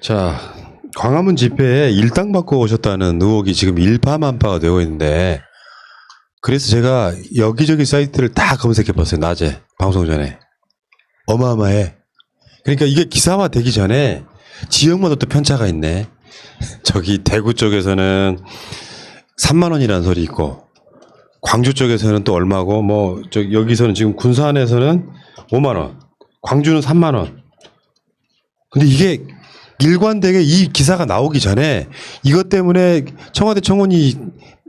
자, 광화문 집회에 일당 받고 오셨다는 의혹이 지금 일파만파가 되고 있는데, 그래서 제가 여기저기 사이트를 다 검색해 봤어요. 낮에 방송 전에 어마어마해. 그러니까 이게 기사화 되기 전에 지역마다 또 편차가 있네. 저기 대구 쪽에서는 3만 원이라는 소리 있고, 광주 쪽에서는 또 얼마고, 뭐 저 여기서는 지금 군산에서는 5만 원, 광주는 3만 원. 근데 이게 일관되게 이 기사가 나오기 전에 이것 때문에 청와대 청원이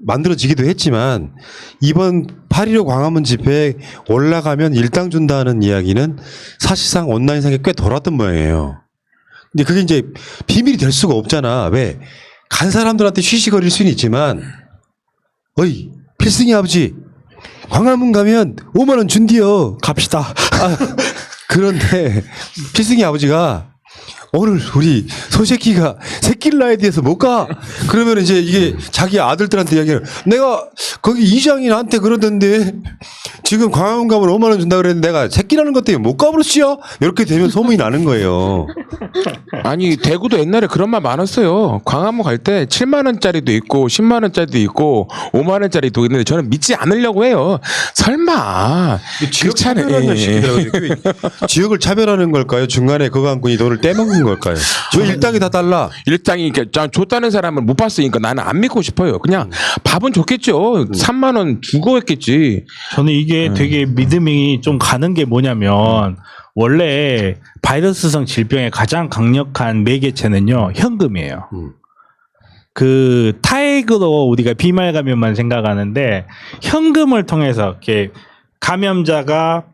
만들어지기도 했지만, 이번 8.15 광화문 집회에 올라가면 일당 준다는 이야기는 사실상 온라인상에 꽤 돌았던 모양이에요. 근데 그게 이제 비밀이 될 수가 없잖아. 왜? 간 사람들한테 쉬쉬거릴 수는 있지만, 어이, 필승이 아버지, 광화문 가면 5만 원 준디요. 갑시다. 그런데 필승이 아버지가 오늘 우리 소새끼가 새끼를 낳아야 돼서 못 가. 그러면 이제 이게 자기 아들들한테 이야기를, 내가 거기 이장이 나한테 그러던데 지금 광화문 가면 5만 원 준다 그랬는데 내가 새끼라는 것 때문에 못 가버렸지요. 이렇게 되면 소문이 나는 거예요. 아니 대구도 옛날에 그런 말 많았어요. 광화문 갈 때 7만 원짜리도 있고 10만 원짜리도 있고 5만 원짜리도 있는데 저는 믿지 않으려고 해요. 설마 지역 그 차는- 차별하는 예. 식이더라고요. 지역을 차별하는 걸까요? 중간에 거강꾼이 돈을 떼먹는 걸까요? 왜 일당이 다 달라? 일당이 줬다는 사람을 못 봤으니까 나는 안 믿고 싶어요. 그냥 밥은 줬겠죠. 3만 원 주고 했겠지. 저는 이게 되게 믿음이 좀 가는 게 뭐냐면, 원래 바이러스성 질병의 가장 강력한 매개체는요, 현금이에요. 그 타액으로 우리가 비말 감염만 생각하는데, 현금을 통해서 이렇게 감염자가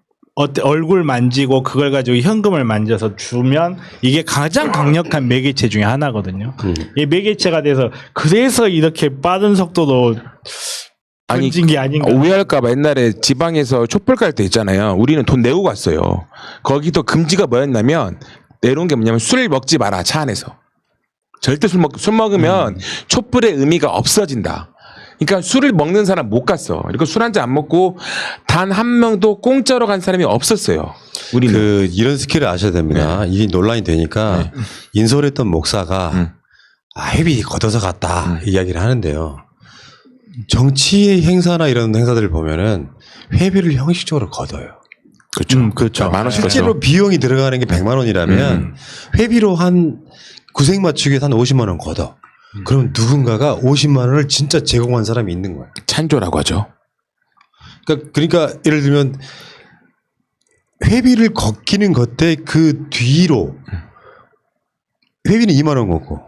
얼굴 만지고 그걸 가지고 현금을 만져서 주면 이게 가장 강력한 매개체 중에 하나거든요. 이 매개체가 돼서 그래서 이렇게 빠른 속도로 아니, 던진 게 아닌가. 오해할까봐 옛날에 지방에서 촛불 깔 때 있잖아요. 우리는 돈 내고 갔어요. 거기도 금지가 뭐였냐면, 내놓은 게 뭐냐면 술 먹지 마라, 차 안에서. 절대 술 먹으면 촛불의 의미가 없어진다. 그러니까 술을 먹는 사람 못 갔어. 그리고 술 한 잔 안 먹고 단 한 명도 공짜로 간 사람이 없었어요. 우리는. 이런 스킬을 아셔야 됩니다. 이게 논란이 되니까 인솔했던 목사가 회비 걷어서 갔다 이야기를 하는데요. 정치의 행사나 이런 행사들을 보면은 회비를 형식적으로 걷어요. 그렇죠. 그렇죠. 만 원씩 실제로 걷죠. 비용이 들어가는 게 100만 원이라면 회비로 한 구색 맞추기 위해서 한 50만 원 걷어. 그럼 누군가가 50만 원을 진짜 제공한 사람이 있는 거야. 찬조라고 하죠. 그러니까 예를 들면 회비를 걷기는 걷되 그 뒤로 회비는 2만 원 걷고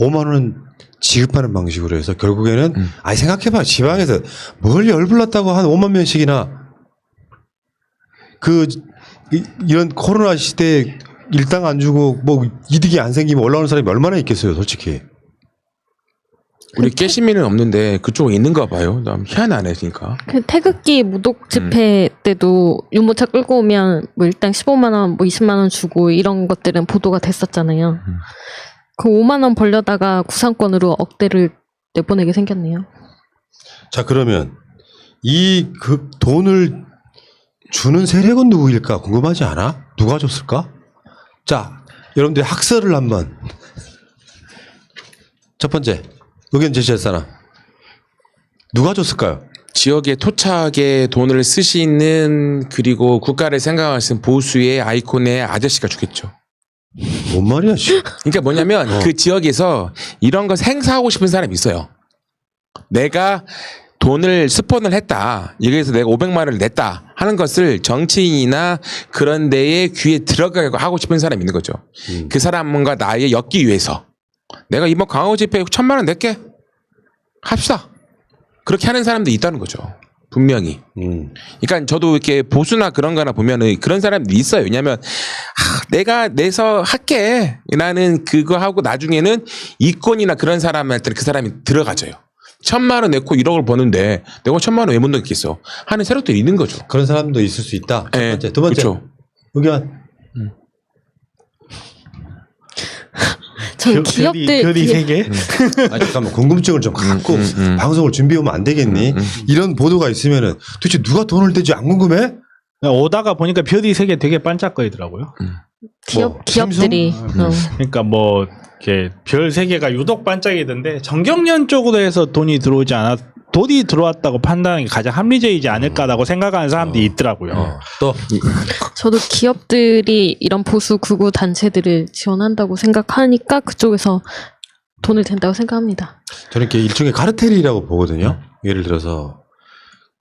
5만 원은 지급하는 방식으로 해서 결국에는 아니 생각해봐, 지방에서 뭘 열불났다고 한 5만 명씩이나 이런 코로나 시대에 일당 안 주고 뭐 이득이 안 생기면 올라오는 사람이 얼마나 있겠어요, 솔직히. 우리 깨시민은 없는데 그쪽에 있는가 봐요. 난 희한하네, 그러니까. 그 태극기 무독 집회 때도 유모차 끌고 오면 뭐 일당 15만 원, 뭐 20만 원 주고 이런 것들은 보도가 됐었잖아요. 그 5만 원 벌려다가 구상권으로 억대를 내보내게 생겼네요. 자, 그러면 그 돈을 주는 세력은 누구일까 궁금하지 않아? 누가 줬을까? 자, 여러분들 학설을 한번. 첫 번째, 의견 제시할 사람. 누가 줬을까요? 지역의 토착의 돈을 쓰시는, 그리고 국가를 생각하시는 보수의 아이콘의 아저씨가 주겠죠. 뭔 말이야, 씨. 그러니까 뭐냐면 그 지역에서 이런 거 행사하고 싶은 사람이 있어요. 내가 돈을 스폰을 했다. 여기에서 내가 500만 원을 냈다 하는 것을 정치인이나 그런 데에 귀에 들어가고 하고 싶은 사람이 있는 거죠. 그 사람과 나의 엮기 위해서 내가 이번 광화문 집회에 1,000만 원 낼게. 합시다. 그렇게 하는 사람도 있다는 거죠. 분명히. 그러니까 저도 이렇게 보수나 그런 거나 보면은 그런 사람들이 있어요. 왜냐면 내가 내서 할게. 나는 그거 하고 나중에는 이권이나 그런 사람한테는 그 사람이 들어가져요. 1,000만 원 내고 1억을 버는데 내가 1,000만 원 왜 못 넣겠어? 하는 세력들이 있는 거죠. 그런 사람도 있을 수 있다. 첫 네, 번째. 두 번째. 그렇죠. 의견. 전 기업들 별이 세 개? 아, 잠깐만. 궁금증을 좀 갖고 방송을 준비해오면 안 되겠니? 이런 보도가 있으면은 도대체 누가 돈을 대지 안 궁금해? 오다가 보니까 별이 세 개 되게 반짝거리더라고요. 기업들이 그러니까 뭐 이렇게 별 3개가 유독 반짝이던데 정경련 쪽으로 해서 돈이 들어왔다고 판단하는 게 가장 합리적이지 않을까라고 생각하는 사람들이 있더라고요. 또 저도 기업들이 이런 보수 극우 단체들을 지원한다고 생각하니까 그쪽에서 돈을 댄다고 생각합니다. 저는 이렇게 일종의 카르텔이라고 보거든요. 예를 들어서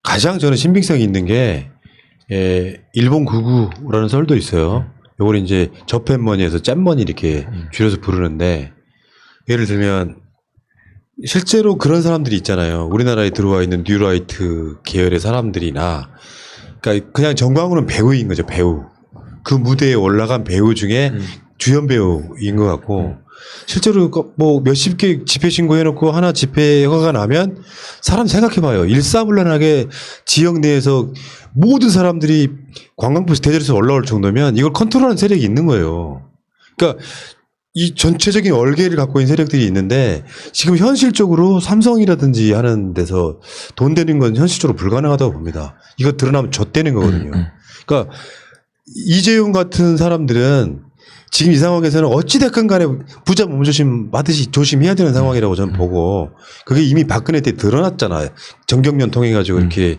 가장 저는 신빙성이 있는 게 일본 극우라는 설도 있어요. 요걸 이제 저팬머니에서 짠머니 이렇게 줄여서 부르는데 예를 들면 실제로 그런 사람들이 있잖아요. 우리나라에 들어와 있는 뉴라이트 계열의 사람들이나 그러니까 그냥 정광훈은 배우인 거죠. 배우. 그 무대에 올라간 배우 중에 주연 배우인 것 같고 실제로 뭐 몇십 개 집회 신고해놓고 하나 집회 허가가 나면 사람 생각해봐요. 일사불란하게 지역 내에서 모든 사람들이 관광버스 대절해서 올라올 정도면 이걸 컨트롤하는 세력이 있는 거예요. 그러니까 이 전체적인 얼개를 갖고 있는 세력들이 있는데 지금 현실적으로 삼성이라든지 하는 데서 돈 되는 건 현실적으로 불가능하다고 봅니다. 이거 드러나면 좆되는 거거든요. 그러니까 이재용 같은 사람들은 지금 이 상황에서는 어찌됐건 간에 부자 몸조심 받듯이 조심해야 되는 상황이라고 저는 보고 그게 이미 박근혜 때 드러났잖아요. 정경련 통해 가지고 이렇게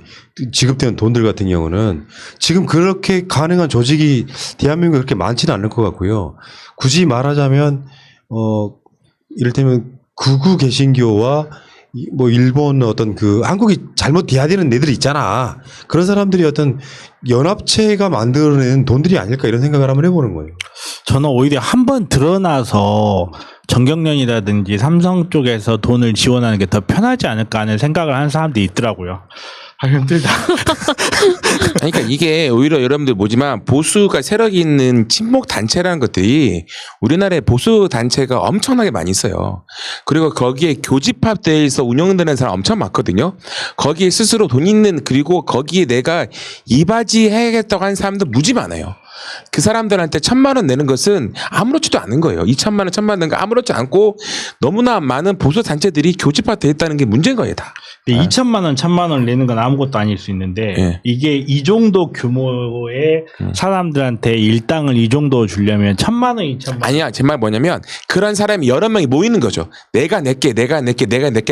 지급되는 돈들 같은 경우는 지금 그렇게 가능한 조직이 대한민국에 그렇게 많지는 않을 것 같고요. 굳이 말하자면 이를테면 극우 개신교와 뭐 일본 어떤 그 한국이 잘못 대하되는 애들이 있잖아. 그런 사람들이 어떤 연합체가 만들어낸 돈들이 아닐까 이런 생각을 한번 해보는 거예요. 저는 오히려 한번 드러나서 정경련이라든지 삼성 쪽에서 돈을 지원하는 게 더 편하지 않을까 하는 생각을 하는 사람들이 있더라고요. 아, 힘들다. 그러니까 이게 오히려 여러분들 보지만 보수가 세력이 있는 친목 단체라는 것들이 우리나라에 보수 단체가 엄청나게 많이 있어요. 그리고 거기에 교집합되어 있어 운영되는 사람 엄청 많거든요. 거기에 스스로 돈 있는 그리고 거기에 내가 이바지 해야겠다고 하는 사람들 무지 많아요. 그 사람들한테 1,000만 원 내는 것은 아무렇지도 않은 거예요. 2,000만 원, 1,000만 원 내는 거 아무렇지 않고 너무나 많은 보수 단체들이 교집합되어 있다는 게 문제인 거예요, 다. 2,000만 원, 1,000만 원 내는 건 아무것도 아닐 수 있는데 예. 이게 이 정도 규모의 사람들한테 일당을 이 정도 주려면 1,000만 원, 2,000만 원. 아니야, 제 말 뭐냐면 그런 사람이 여러 명이 모이는 거죠. 내가 낼게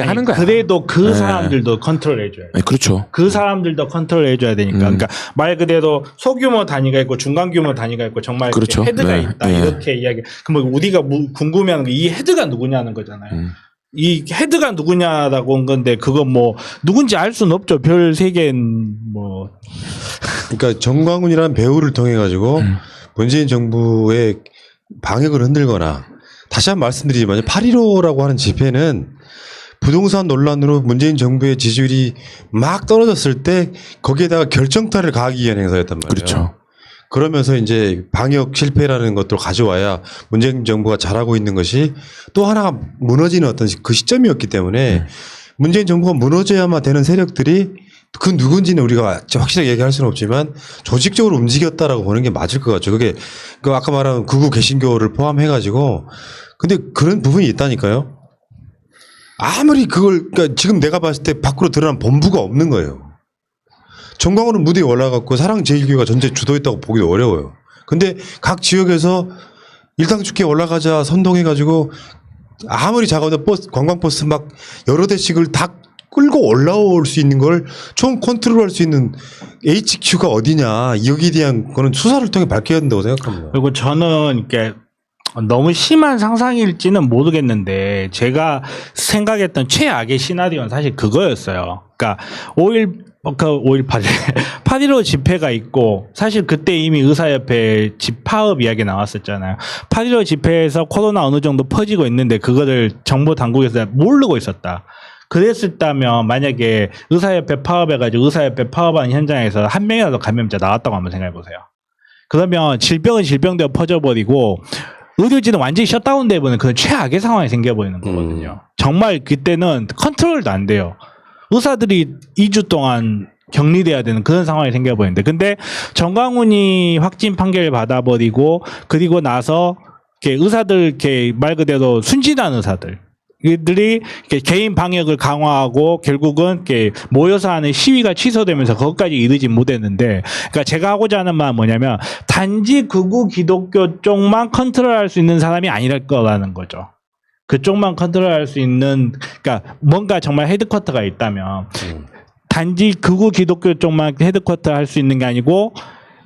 하는 거야. 그래도 그 사람들도 컨트롤해줘야 돼. 그렇죠. 그 사람들도 컨트롤해줘야 되니까. 그러니까 말 그대로 소규모 단위가 있고 중간규모 단위가 있고 정말 그렇죠. 헤드가 네. 있다 네. 이렇게 이야기. 그럼 우리가 궁금해하는 게 이 헤드가 누구냐는 거잖아요. 이 헤드가 누구냐라고 한 건데 그거 뭐 누군지 알 수는 없죠. 별 3개는 뭐. 그러니까 정광훈이라는 배우를 통해 가지고 문재인 정부의 방역을 흔들거나 다시 한번 말씀드리지만 8.15라고 하는 집회는 부동산 논란으로 문재인 정부의 지지율이 막 떨어졌을 때 거기에다가 결정타를 가하기 위한 행사였단 말이에요. 그렇죠. 그러면서 이제 방역 실패라는 것도 가져와야 문재인 정부가 잘하고 있는 것이 또 하나가 무너지는 어떤 그 시점이었기 때문에 문재인 정부가 무너져야만 되는 세력들이 그 누군지는 우리가 확실하게 얘기할 수는 없지만 조직적으로 움직였다라고 보는 게 맞을 것 같죠. 그게 그 아까 말한 극우 개신교를 포함해 가지고 근데 그런 부분이 있다니까요. 아무리 그걸 그러니까 지금 내가 봤을 때 밖으로 드러난 본부가 없는 거예요. 정광훈은 무대에 올라갔고 사랑제일교회가 전체 주도했다고 보기도 어려워요. 근데 각 지역에서 일당 축제 올라가자 선동해가지고 아무리 작아도 버스, 관광버스 막 여러 대씩을 다 끌고 올라올 수 있는 걸 총 컨트롤할 수 있는 HQ가 어디냐 여기에 대한 거는 수사를 통해 밝혀야 된다고 생각합니다. 그리고 저는 이렇게 너무 심한 상상일지는 모르겠는데 제가 생각했던 최악의 시나리오는 사실 그거였어요. 그러니까 8.15 집회가 있고 사실 그때 이미 의사협회 집파업 이야기 나왔었잖아요. 8.15 집회에서 코로나 어느 정도 퍼지고 있는데 그거를 정부 당국에서 모르고 있었다. 그랬었다면 만약에 의사협회 파업해가지고 의사협회 파업하는 현장에서 한 명이라도 감염자 나왔다고 한번 생각해보세요. 그러면 질병은 질병대로 퍼져버리고 의료진은 완전히 셧다운 돼버리는 그런 최악의 상황이 생겨버리는 거거든요. 정말 그때는 컨트롤도 안 돼요. 의사들이 2주 동안 격리돼야 되는 그런 상황이 생겨버리는데 근데 정광훈이 확진 판결을 받아버리고 그리고 나서 이렇게 의사들 이렇게 말 그대로 순진한 의사들 이들이 이렇게 개인 방역을 강화하고 결국은 이렇게 모여서 하는 시위가 취소되면서 거기까지 이르지 못했는데, 그러니까 제가 하고자 하는 말은 뭐냐면 단지 극우 기독교 쪽만 컨트롤할 수 있는 사람이 아니랄 거라는 거죠. 그쪽만 컨트롤할 수 있는, 그러니까 뭔가 정말 헤드쿼터가 있다면 단지 극우 기독교 쪽만 헤드쿼터 할 수 있는 게 아니고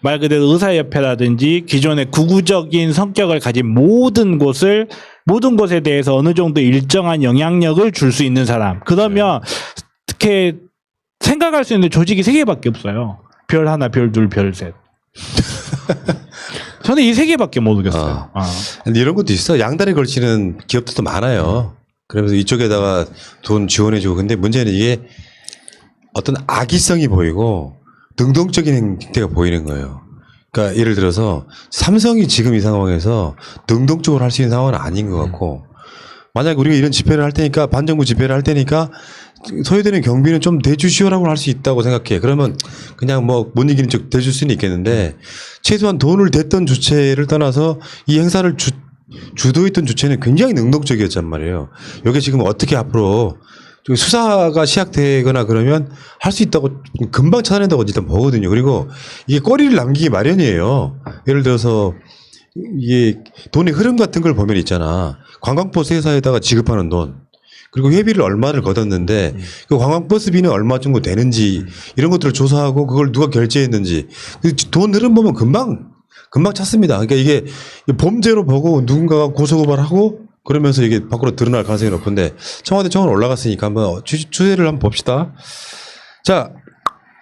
말 그대로 의사협회라든지 기존의 극우적인 성격을 가진 모든 곳에 대해서 어느 정도 일정한 영향력을 줄 수 있는 사람. 그러면 이렇게 생각할 수 있는 조직이 3개밖에 없어요. 별 하나, 별 둘, 별 셋. 저는 이 3개밖에 모르겠어요. 근데 이런 것도 있어. 양다리 걸치는 기업들도 많아요. 그러면서 이쪽에다가 돈 지원해주고. 근데 문제는 이게 어떤 악의성이 보이고 능동적인 행태가 보이는 거예요. 그러니까 예를 들어서 삼성이 지금 이 상황에서 능동적으로 할 수 있는 상황은 아닌 것 같고, 만약에 우리가 이런 집회를 할 테니까, 반정부 집회를 할 테니까 소외되는 경비는 좀 대주시오라고 할 수 있다고 생각해. 그러면 그냥 뭐 못 이기는 척 대줄 수는 있겠는데, 최소한 돈을 댔던 주체를 떠나서 이 행사를 주도했던 주체는 굉장히 능동적이었단 말이에요. 여기 지금 어떻게 앞으로 수사가 시작되거나 그러면 할 수 있다고 금방 찾아낸다고 일단 보거든요. 그리고 이게 꼬리를 남기기 마련이에요. 예를 들어서 이게 돈의 흐름 같은 걸 보면 있잖아. 관광버스 회사에다가 지급하는 돈, 그리고 회비를 얼마를 걷었는데 그 관광버스비는 얼마 정도 되는지 이런 것들을 조사하고 그걸 누가 결제했는지 돈 흐름 보면 금방 찾습니다. 그러니까 이게 범죄로 보고 누군가가 고소고발하고 그러면서 이게 밖으로 드러날 가능성이 높은데, 청와대 청원 올라갔으니까 한번 추세를 한번 봅시다. 자,